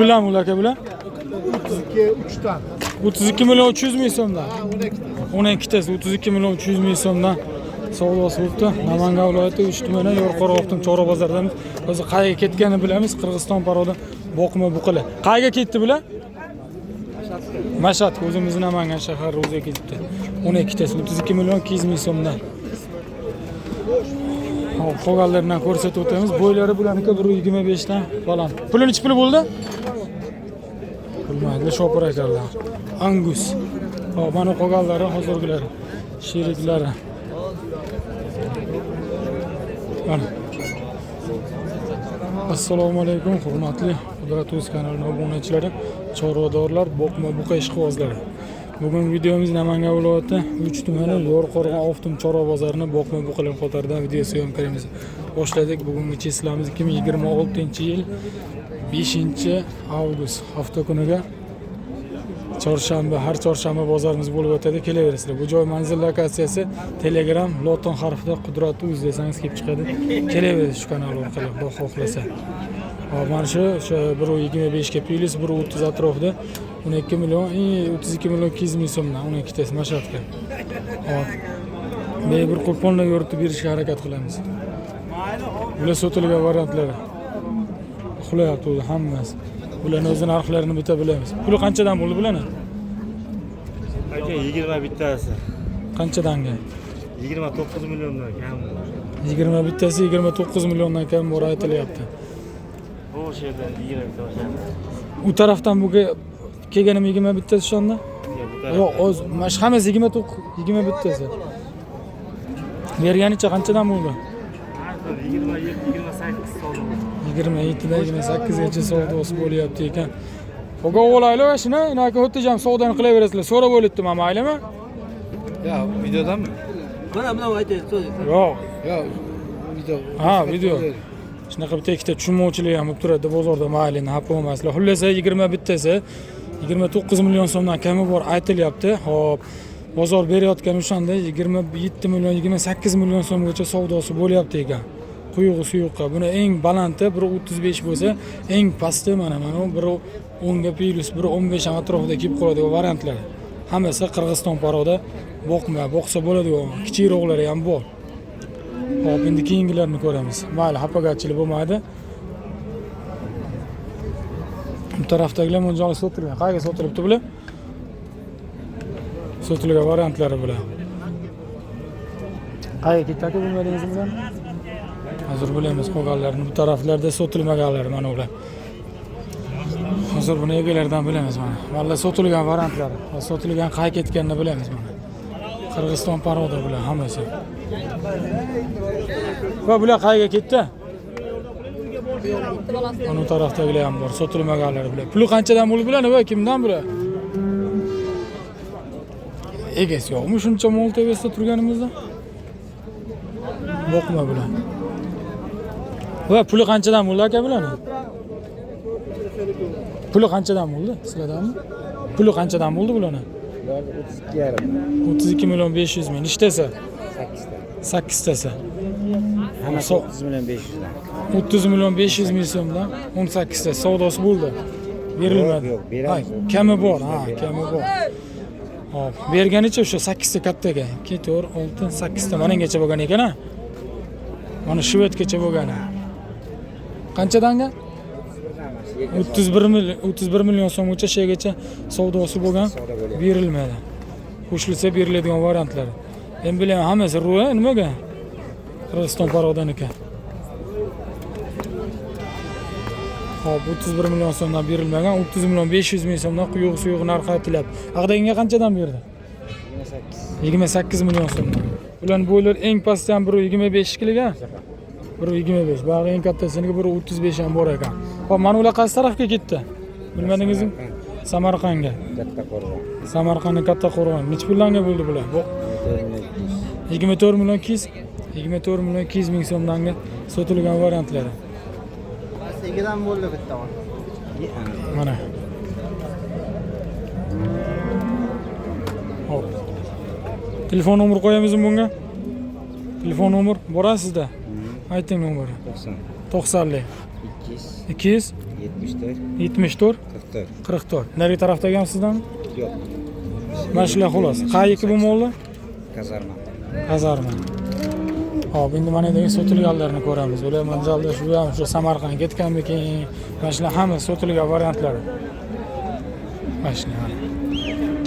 puldan bular aka bular? 32 3'tan. 32 milyon 300 ming so'mdan. 12tasi 32 milyon 300 ming so'mdan savdosi bo'libdi. Namangan viloyati 3 tumani Yo'rqo'rg'on Oftim Chorva bozoridamiz. O'zi qayerga ketganini bilamiz. Qirg'iziston paroda boqma buqili. Qayerga ketdi bular? Mashhad, o'zimizning Namangan shahar o'ziga ketibdi. 12tasi 32 milyon 200 ming so'mdan. Hop, qolganlardan ko'rsatib o'tamiz. Bo'ylari bularniki 125 dan falan. Puli nechi puli bo'ldi? Bilmaydi, shopir ekanlar. Angus. Hop, mana qolganlari hozirgilari. Sheriklari. Mana. Assalomu alaykum, hurmatli Qudrat O'z kanalining obunachilari, chorvadorlar, boqma buqa ishqibozlari. Bugun videomiz Namangan viloyati 3 tumani Yo'rqo'rg'on Oftim Chorva bozorini boqma buqalar qatoridan video syomkamizni boshladik. Bugungi chislamiz 2026-yil 5-avgust hafta kuniga chorshanba, har chorshanba bozorimiz bo'lib o'tadi. Kelaverasizlar. Bu joy manzil lokatsiyasi Telegram loton harfida Qudrat O'z desangiz kelib chiqadi. Kelaverasiz shu kanal orqali, Xudo xohlasa. Hop, mana shu 125 ga plyus 130 atrofida 12 milyon 32 milyon 200 ming so'mdan 12tasi mashaqqatga. Hop. Bir qo'polni yoritib berishga harakat qilamiz. Bular sotilgan variantlari. Uxlayapti o'zi hammasi. Bularning o'z narxlarini bitta bilamiz. Puli qanchadan bo'ldi bularni? Aka 20 bittasi. Qanchadanga? 29 milliondan kam. 20 bittasi 29 milliondan kam bor aytilyapti. Bu yerdan 20 bittasi. U tarafdan buga kelganim 20 bittasi shunda? Yo'q, o'z hammasi 20 bittasi. Berganicha qanchadan bo'ldi? 27-28 savdo. 27dan 28 gacha savdosi bo'lyapti ekan. O'ga o'laylar shuni, inaka o'tijam savdoni qilaverasizlar. So'rab o'libdi, men maylimi? Ya, videodanmi? Mana aytaysiz. Yo'q. Ya, video. Ha, video. Shunaqa bitta ikkita tushunmovchilik ham bo'lib turadi bozorda, maylini haq bo'lmaslar. Xullas 20 bittasi 29 million so'mdan kami bor aytilyapti. Hop. Bozor berayotgan o'shanda 27 million 28 million so'mgacha savdosi bo'lyapti ekan. Quyug'i suyuqqa. Buni eng balandi 1.35 bo'lsa, eng pasti mana bu 10 ga plyus 1.15 ham atrofida kelib qoladi bu variantlar. Hammasi Qirg'iziston paroda boqsa bo'ladi. Kichikroqlari ham bor. Hop, endi keyingilarni ko'ramiz. Mayli, xafagarchilik bo'lmaydi. Bu tarafdagilar mo'ljali sotilgan. Qayerga sotilibdi bular? Sotilgan variantlari bular. Qayerga ketdi bilmadingiz bularni? Hozir bilamiz qolganlarini. Bu taraflarda sotilmaganlar mana ular. Hozir buni egalaridan bilamiz mana. Valla sotilgan variantlari. Sotilgan qayerga ketganini bilamiz mana. Qirg'iziston paroda bular hammasi. Va bular qayerga ketdi? Ana tarafdagilar ham bor, sotilmaganlar bular. Puli qanchadan bo'ldi bular? Va kimdan bular? Egasi yo'qmi shuncha mol tebesda turganimizda? Boqma bular. Va puli qanchadan bo'ldi aka bularni? Puli qanchadan bo'ldi? Sizlardanmi? Puli qanchadan bo'ldi bularni? 32 milyon 500 ming. Nechtasi? 8tasi. Hamma 30 milyon 500 dan. 30 milyon 500 ming so'mdan 18ta savdosi bo'ldi. Berilmadi. Yo'q, beramiz. Kami bor, kami bor. Hop, berganicha o'sha 8ta kattaga. 2, 4, 6, 8ta managacha bo'lgan ekan, ha? Mana shvedgacha bo'lgan. Qanchadanga? 31 million so'mgacha sheygacha savdosi bo'lgan, berilmadi. Qo'shilsa beriladigan variantlar. Men bilaman hammasi ro'y nimaga? Qirg'iziston parodan ekan. Hop, 31 million so'mdan berilmagan, 30 million 500 ming so'mdan quyuq narxi aytilyapti. Aqdagiga qanchadan berdi? 28 million so'mdan. Ularning bo'ylar eng pasti ham 1.25 kiloga. 1.25. Bag'i eng kattasiniga 1.35 ham bor ekan. Hop, mana ular qaysi tarafga ketdi? Bilmadingizmi? Samarqandga. Katta qo'rg'on. Samarqandning katta qo'rg'on. Necha pullarga bo'ldi bular? 24 million 200 ming so'mdanga sotilgan variantlari. Sekidan bo'ldi bitta. Mana. Hop. Telefon nomeri qo'yamizmi bunga? Telefon nomer borasizda? Ayting nomeri. 90. 90lik. 200. 200 74 74 44 44. Nari tarafdagi ham sizdanmi? yo'q. Mana shular xolos. Qayiki bu mollar? Kazarma. Kazarma. Hop, endi mana endi sotilganlarni ko'ramiz. Ular manzalda shu ham shu Samarqand ketganmikin. Mana shular hamma sotilgan variantlari. Mana shular.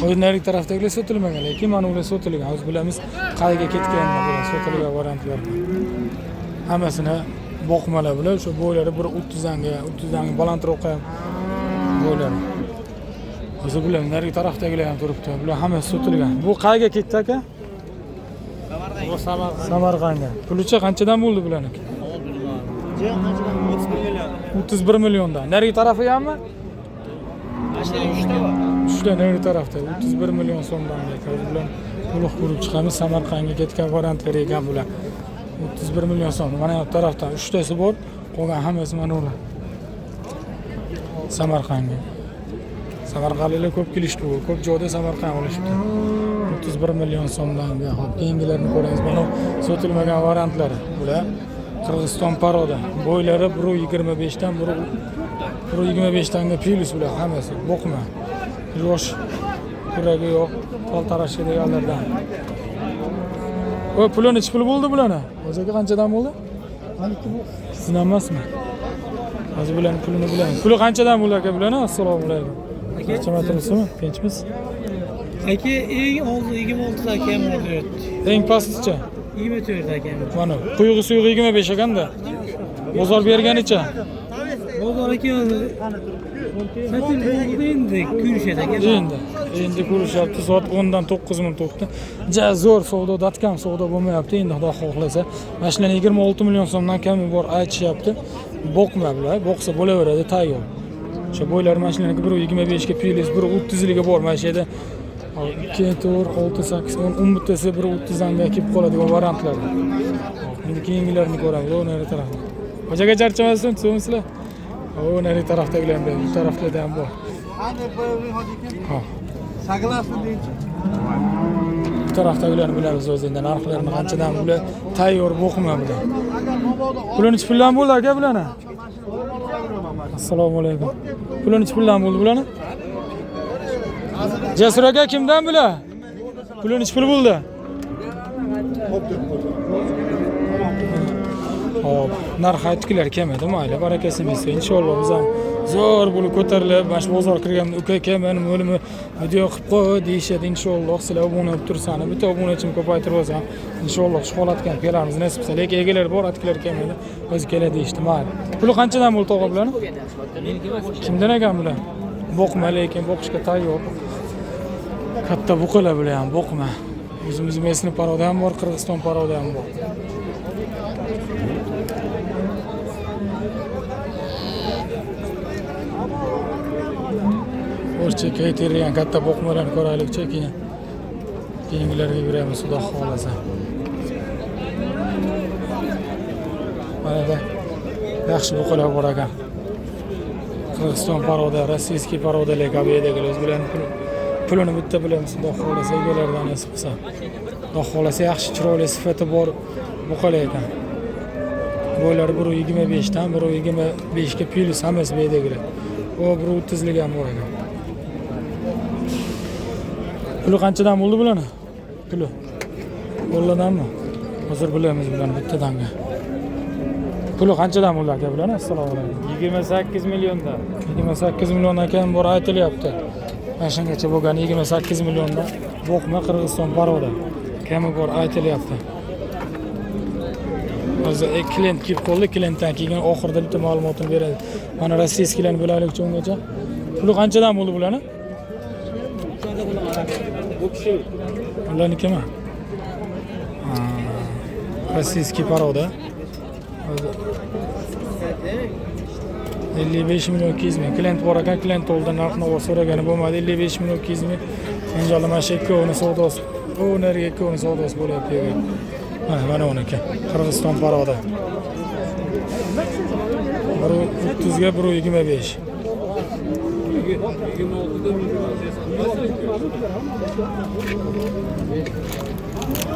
O'yinlar tarafdagilar sotilmagan, lekin mana ular sotilgan. O'z bilamiz qayga ketganini bular sotilgan variantlar. Hammasini boqmalar bular, o'sha bo'ylari 130 danga balandroq ham bo'ylari. O'zi bular nari tarafdagilar ham turibdi. Bular hammasi sotilgan. Bu qayga ketdi aka? Bu Samarqandga. Pulicha qanchadan bo'ldi bularniki? 31 milliondan. Nari tarafi hammi? Uchta nari tarafda 31 million so'mdan ekan. Bular to'liq ko'rib chiqamiz. Samarqandga ketgan variantlar ekan bular. 31 million so'm. Mana bu tarafdan 3 tasi bor. Qolgan hammasi mana ular. Samarqandga. Samarqandliklar ko'p kelishdi, ko'p joyda Samarqand olishdi. 31 million so'mdan. Hop, keyingilarni ko'ramiz. Mana sotilmagan variantlari. Bular Qirg'iziston paroda. Bo'ylari 1.25 dan 1.25 tanga plus bular hammasi. Boqma. Yosh, kuragi yo'q, qaltarashga deganlardan. O pulni nech pul bo'ldi bularni? O'ziga qanchadan bo'ldi? 12 bu. Sizdan emasmi? Hozir bularni pulini bilamiz. Puli qanchadan bo'ldi aka bularni? Assalomu alaykum. Qanchamatimizni? Tinchmiz? Aka eng oldi 26 akam o'rdi. Eng pastcha 24 akam. mana quyug'i suyug'i 25 ekanda. Bozor berganicha. Bozor aka satil bo'ldi endi ko'rishadi aka. Endi ko'rishyapti. Soat 10 dan 9 minut o'tdi. Ja zo'r savdo, datkam savdo bo'lmayapti. Endi Xudo xohlasa, mana shularni 26 million so'mdan kami bor aytishyapti. Boqma bular, boqsa bo'laveradi tayyor. O'sha bo'ylar mana shularniki 1.25 ga pilis, 1.30 liga bor mana shu yerda. 2 to'rt 6 8 10 bittasi 1.30 danga kelib qoladigan variantlar. Endi keyingilarni ko'ramiz. O nari tarafda. Hojaga charchamasdan tushunmisizlar? O nari tarafdagilar ham, bu taraflarda ham bor. Ha. Bu tarafdagilarni bilamiz o'zi endi narxlarini qanchadan bular tayyor boqma bular. Pulni nech puldan bo'ldi aka bularni? Assalomu alaykum. Pulni nech puldan bo'ldi bularni? Jasur aka kimdan bular? Pulni nech pul bo'ldi? Hop, narx aytdilar kelmadi, mayli, barakasi bersin. Inshaalloh biz ham zo'r bo'lib ko'tarilib, mana shu bozor kirganda uka aka meni o'limi video qilib qo'y deyishadi. Inshaalloh sizlar obuna bo'lib tursangiz, bitta obunachim ko'paytirib olsam, inshaalloh shu holatga kelamiz nasib bo'lsa. Lekin egalar bor, atkilar kelmaydi. O'zi keladi deyishdi, mayli. Puli qanchadan bo'ldi tog'a bularni? Kimdan ekan bular? Boqma, lekin boqishga tayyor. Katta buqalar bular ham, boqma. O'zimiz mesni paroda ham bor, Qirg'iziston paroda ham bor. O'rcha kaytirgan katta boqmalarni ko'raylikchi, keyingilarga beramiz Xudo xolasa. Mana da yaxshi buqalar bor ekan. Qirg'iziston paroda, rossiyskiy parodalar kabidagilar o'z bilan pulini bitta bilamiz Xudo xolasa egalaridan nasib qilsa. Xudo xolasa yaxshi chiroyli sifati bor buqalar ekan. Bo'ylari 1.25 dan 1.25 ga plus hammasi bedagilar. O 1.30 lik ham bor ekan. Puli qanchadan bo'ldi bularni? Puli. Qo'lladanmi? Hozir bilamiz bularni bittadanga. Puli qanchadan bo'ldi aka bularni? Assalomu alaykum. 28 milliondan. 28 milliondan kam bor aytilyapti. Mana shungacha bo'lgan 28 milliondan boqma Qirg'iziston paroda. Kami bor aytilyapti. Hozir klient kelib qoldi, klientdan keyin oxirida bitta ma'lumotni beradi. Mana rossiyskilarni bilaylikchi ungacha. Puli qanchadan bo'ldi bularni? Bu kishi Ularnikimi? Rossiyskiy paroda. 55 million 200 ming. Klient bor ekan, klient oldidan narxni so'ragani bo'lmadi. 55 million 200 ming. Inshaalloh mana shu ikkovini savdosi, u nariga ikkovini savdosi bo'lyapti. Mana uniki. Qirg'iziston paroda. 1.30 ga 1.25.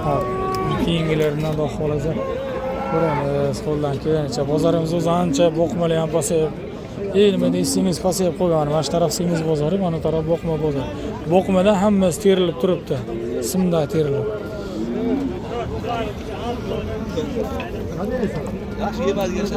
Hop, keyingilardan Xudo xolasa ko'ramiz. Qo'ldan kelganicha bozorimiz o'zi ancha boqmalar ham pasayib nima deysiz, semiz pasayib qo'ygan. Mana shu taraf semiz bozori, mana taraf boqma bozori. Boqmada hammasi terilib turibdi. Simda terilib. Yaxshi yemadigan